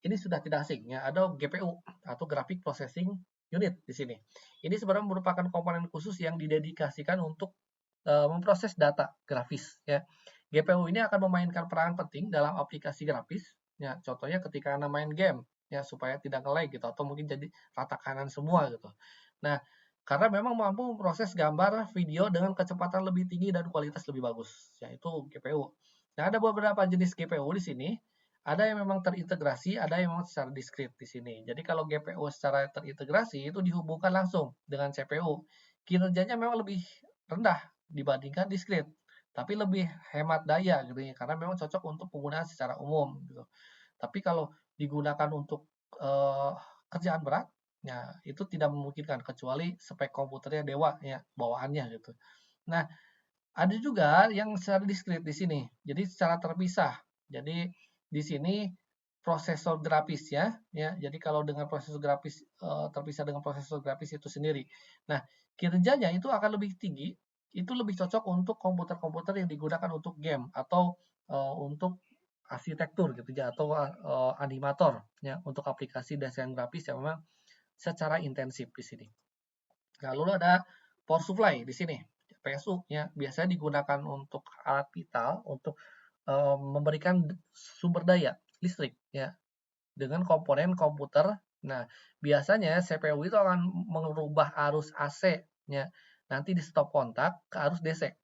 ini sudah tidak asing ya, ada GPU atau Graphic Processing Unit di sini. Ini sebenarnya merupakan komponen khusus yang didedikasikan untuk memproses data grafis ya. GPU ini akan memainkan peran penting dalam aplikasi grafis ya. Contohnya ketika Anda main game ya supaya tidak nge-lag gitu atau mungkin jadi rata kanan semua gitu. Nah, karena memang mampu memproses gambar, video dengan kecepatan lebih tinggi dan kualitas lebih bagus, yaitu GPU. Nah, ada beberapa jenis GPU di sini. Ada yang memang terintegrasi, ada yang memang secara diskrit di sini. Jadi kalau GPU secara terintegrasi itu dihubungkan langsung dengan CPU. Kinerjanya memang lebih rendah dibandingkan diskrit, tapi lebih hemat daya gitu ya, karena memang cocok untuk penggunaan secara umum gitu. Tapi kalau digunakan untuk kerjaan berat, ya itu tidak memungkinkan kecuali spek komputernya dewa ya bawaannya gitu. Nah, ada juga yang secara diskrit di sini. Jadi secara terpisah. Jadi di sini prosesor grafisnya ya. Jadi kalau dengan prosesor grafis terpisah dengan prosesor grafis itu sendiri. Nah, kinerjanya itu akan lebih tinggi. Itu lebih cocok untuk komputer-komputer yang digunakan untuk game atau untuk arsitektur gitu ya atau animator ya untuk aplikasi desain grafis yang memang secara intensif di sini. Nah, lalu ada power supply di sini. PSU ya biasanya digunakan untuk alat vital untuk memberikan sumber daya listrik ya dengan komponen komputer. Nah, biasanya CPU itu akan merubah arus AC ya nanti di stop kontak ke arus DC.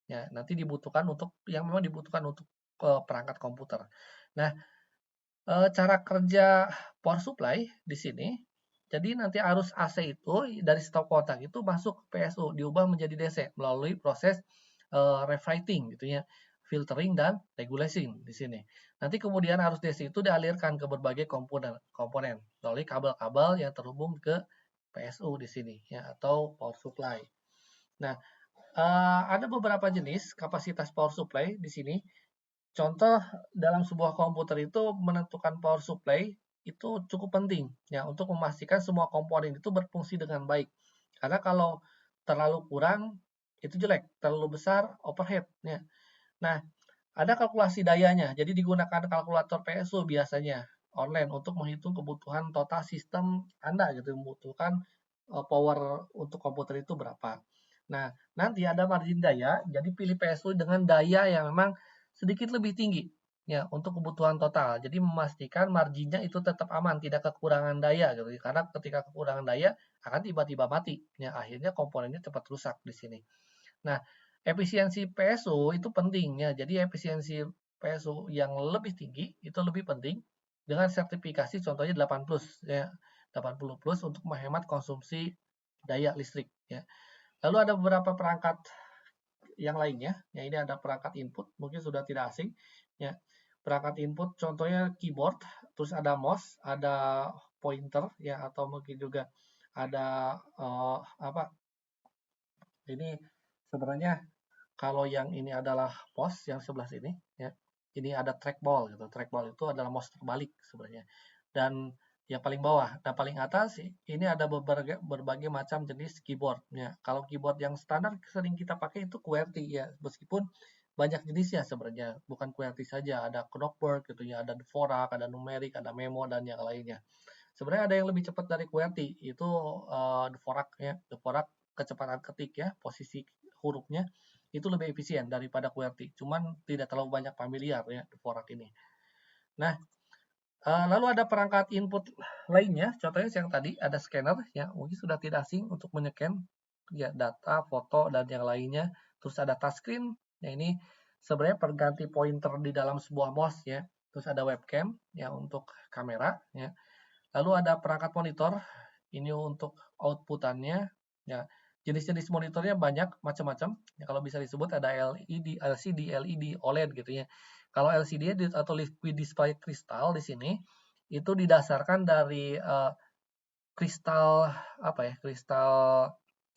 Ya, nanti dibutuhkan untuk yang memang dibutuhkan untuk perangkat komputer. Nah, cara kerja power supply di sini, jadi nanti arus AC itu dari stop kontak itu masuk ke PSU, diubah menjadi DC melalui proses refriting gitu ya, filtering dan regulation di sini. Nanti kemudian arus DC itu dialirkan ke berbagai komponen melalui kabel-kabel yang terhubung ke PSU di sini ya atau power supply. Nah, ada beberapa jenis kapasitas power supply di sini. Contoh dalam sebuah komputer itu menentukan power supply itu cukup penting ya untuk memastikan semua komponen itu berfungsi dengan baik. Karena kalau terlalu kurang itu jelek, terlalu besar overhead ya. Nah, ada kalkulasi dayanya. Jadi digunakan kalkulator PSU biasanya online untuk menghitung kebutuhan total sistem Anda gitu, membutuhkan power untuk komputer itu berapa. Nah, nanti ada margin daya, jadi pilih PSU dengan daya yang memang sedikit lebih tinggi ya untuk kebutuhan total. Jadi memastikan marginnya itu tetap aman, tidak kekurangan daya gitu. Karena ketika kekurangan daya akan tiba-tiba mati. Ya, akhirnya komponennya cepat rusak di sini. Nah, efisiensi PSU itu penting ya. Jadi efisiensi PSU yang lebih tinggi itu lebih penting dengan sertifikasi contohnya 8 plus ya. 80 plus untuk menghemat konsumsi daya listrik ya. Lalu ada beberapa perangkat yang lainnya, ya ini ada perangkat input, mungkin sudah tidak asing, ya. Perangkat input contohnya keyboard, terus ada mouse, ada pointer, ya atau mungkin juga ada apa? Ini sebenarnya kalau yang ini adalah mouse yang sebelah sini, ya. Ini ada trackball gitu. Trackball itu adalah mouse terbalik sebenarnya. Dan yang paling bawah dan paling atas ini ada berbagai macam jenis keyboard ya. Kalau keyboard yang standar sering kita pakai itu QWERTY ya, meskipun banyak jenisnya sebenarnya, bukan QWERTY saja, ada Knockberg gitu ya, ada Dvorak, ada Numeric, ada Memo dan yang lainnya. Sebenarnya ada yang lebih cepat dari QWERTY, itu Dvorak ya. Dvorak kecepatan ketik ya, posisi hurufnya itu lebih efisien daripada QWERTY. Cuman tidak terlalu banyak familiar ya Dvorak ini. Nah, lalu ada perangkat input lainnya, contohnya yang tadi ada scanner ya, mungkin sudah tidak asing untuk menycan ya data, foto dan yang lainnya. Terus ada touchscreen, ya ini sebenarnya perganti pointer di dalam sebuah mouse ya. Terus ada webcam ya untuk kamera ya. Lalu ada perangkat monitor, ini untuk outputannya ya. Jenis-jenis monitornya banyak macam-macam. Ya, kalau bisa disebut ada LED, LCD, LED, OLED gitu ya. Kalau LCD atau liquid display kristal di sini itu didasarkan dari kristal apa ya? Kristal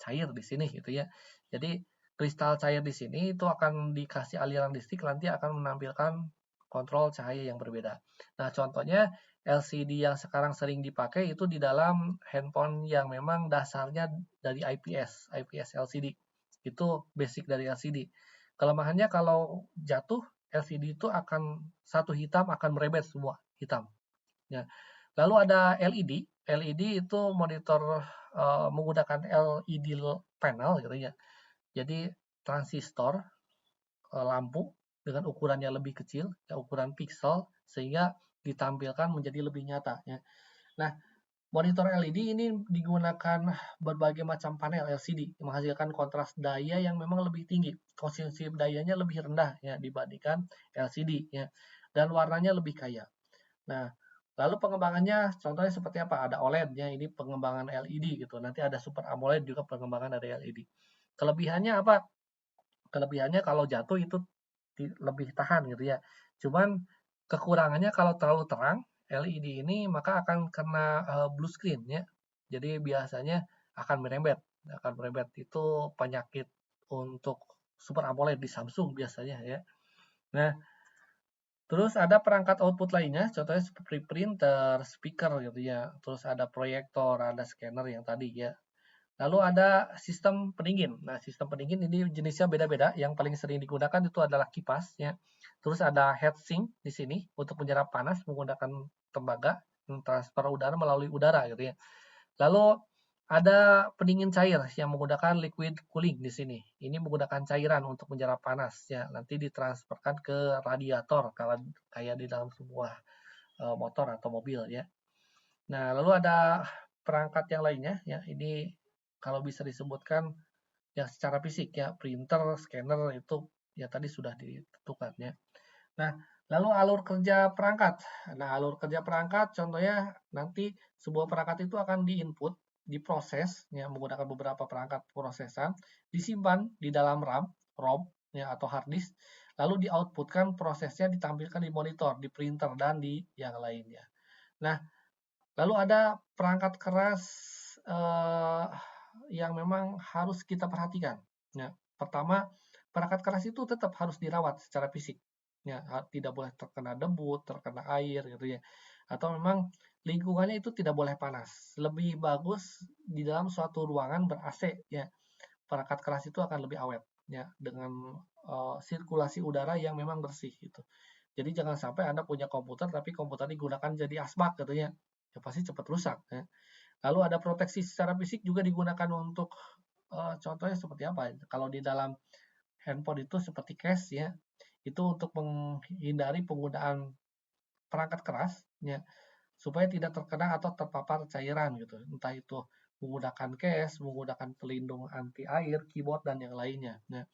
cair di sini gitu ya. Jadi kristal cair di sini itu akan dikasih aliran listrik nanti akan menampilkan kontrol cahaya yang berbeda. Nah, contohnya LCD yang sekarang sering dipakai itu di dalam handphone yang memang dasarnya dari IPS LCD. Itu basic dari LCD. Kelemahannya kalau jatuh LCD itu akan satu hitam akan merebet semua hitam. Ya. Lalu ada LED. LED itu monitor menggunakan LED panel gitu ya. Jadi transistor lampu dengan ukurannya lebih kecil, ya, ukuran pixel sehingga ditampilkan menjadi lebih nyata ya. Nah, monitor LED ini digunakan berbagai macam panel LCD menghasilkan kontras daya yang memang lebih tinggi. Konsumsi dayanya lebih rendah ya dibandingkan LCD ya. Dan warnanya lebih kaya. Nah, lalu pengembangannya contohnya seperti apa? Ada OLED-nya, ini pengembangan LED gitu. Nanti ada Super AMOLED juga pengembangan dari LED. Kelebihannya apa? Kelebihannya kalau jatuh itu lebih tahan gitu ya. Cuman kekurangannya kalau terlalu terang LED ini maka akan kena blue screen ya. Jadi biasanya akan merembet, itu penyakit untuk Super AMOLED di Samsung biasanya ya. Nah, terus ada perangkat output lainnya, contohnya seperti printer, speaker gitu ya. Terus ada proyektor, ada scanner yang tadi ya. Lalu ada sistem pendingin. Nah, sistem pendingin ini jenisnya beda-beda. Yang paling sering digunakan itu adalah kipas ya. Terus ada heatsink di sini untuk menyerap panas menggunakan tembaga, transfer udara melalui udara gitu ya. Lalu Ada pendingin cair yang menggunakan liquid cooling di sini. Ini menggunakan cairan untuk menyerap panas ya. Nanti ditransferkan ke radiator kalau kayak di dalam sebuah motor atau mobil ya. Nah, lalu ada perangkat yang lainnya ya. Ini kalau bisa disebutkan yang secara fisik ya, printer, scanner itu ya tadi sudah ditentukan ya. Nah, lalu alur kerja perangkat. Nah, alur kerja perangkat contohnya nanti sebuah perangkat itu akan diinput, diproses ya menggunakan beberapa perangkat prosesan, disimpan di dalam RAM, ROM ya atau hard disk, lalu di-outputkan prosesnya ditampilkan di monitor, di printer dan di yang lainnya. Nah, lalu ada perangkat keras yang memang harus kita perhatikan. Ya, pertama, perangkat keras itu tetap harus dirawat secara fisik. Ya, tidak boleh terkena debu, terkena air gitu ya. Atau memang lingkungannya itu tidak boleh panas. Lebih bagus di dalam suatu ruangan ber-AC ya. Perangkat keras itu akan lebih awet ya dengan sirkulasi udara yang memang bersih gitu. Jadi jangan sampai Anda punya komputer tapi komputer digunakan jadi asbak gitu ya. Ya pasti cepat rusak ya. Lalu ada proteksi secara fisik juga digunakan untuk contohnya seperti apa? Kalau di dalam handphone itu seperti case ya, itu untuk menghindari penggunaan perangkat keras ya, supaya tidak terkena atau terpapar cairan gitu. Entah itu menggunakan case, menggunakan pelindung anti air, keyboard dan yang lainnya. Nah,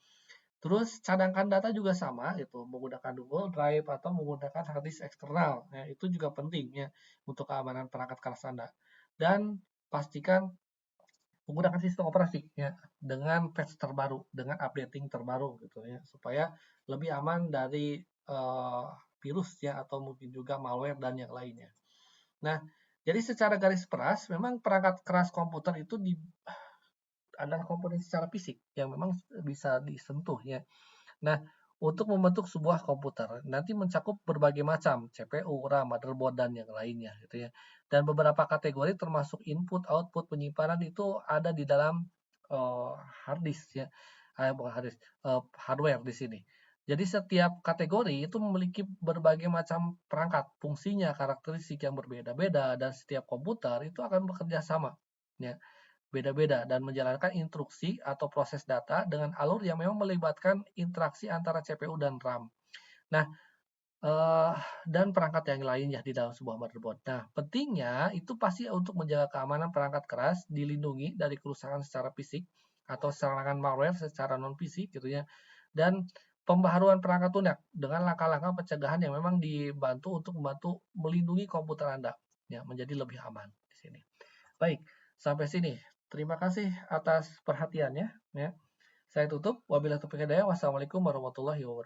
terus cadangkan data juga sama gitu, menggunakan Google Drive atau menggunakan hard disk eksternal. Ya, itu juga penting ya untuk keamanan perangkat keras Anda. Dan pastikan menggunakan sistem operasi ya dengan patch terbaru, dengan updating terbaru gitu ya supaya lebih aman dari virus ya atau mungkin juga malware dan yang lainnya. Nah, jadi secara garis keras memang perangkat keras komputer itu adalah komponen secara fisik yang memang bisa disentuh ya. Nah, untuk membentuk sebuah komputer nanti mencakup berbagai macam CPU, RAM, motherboard dan yang lainnya gitu ya. Dan beberapa kategori termasuk input, output, penyimpanan itu ada di dalam hard disk ya. Bukan hard disk, hardware di sini. Jadi setiap kategori itu memiliki berbagai macam perangkat, fungsinya, karakteristik yang berbeda-beda dan setiap komputer itu akan bekerja sama ya beda-beda dan menjalankan instruksi atau proses data dengan alur yang memang melibatkan interaksi antara CPU dan RAM. Nah, eh, dan perangkat yang lainnya di dalam sebuah motherboard. Nah, pentingnya itu pasti untuk menjaga keamanan perangkat keras, dilindungi dari kerusakan secara fisik atau serangan malware secara non fisik gitu ya. Dan pembaharuan perangkat lunak dengan langkah-langkah pencegahan yang memang dibantu untuk membantu melindungi komputer Anda ya menjadi lebih aman di sini. Baik, sampai sini. Terima kasih atas perhatiannya. Ya. Saya tutup. Wabillahi taufiq hidayah. Wassalamualaikum warahmatullahi wabarakatuh.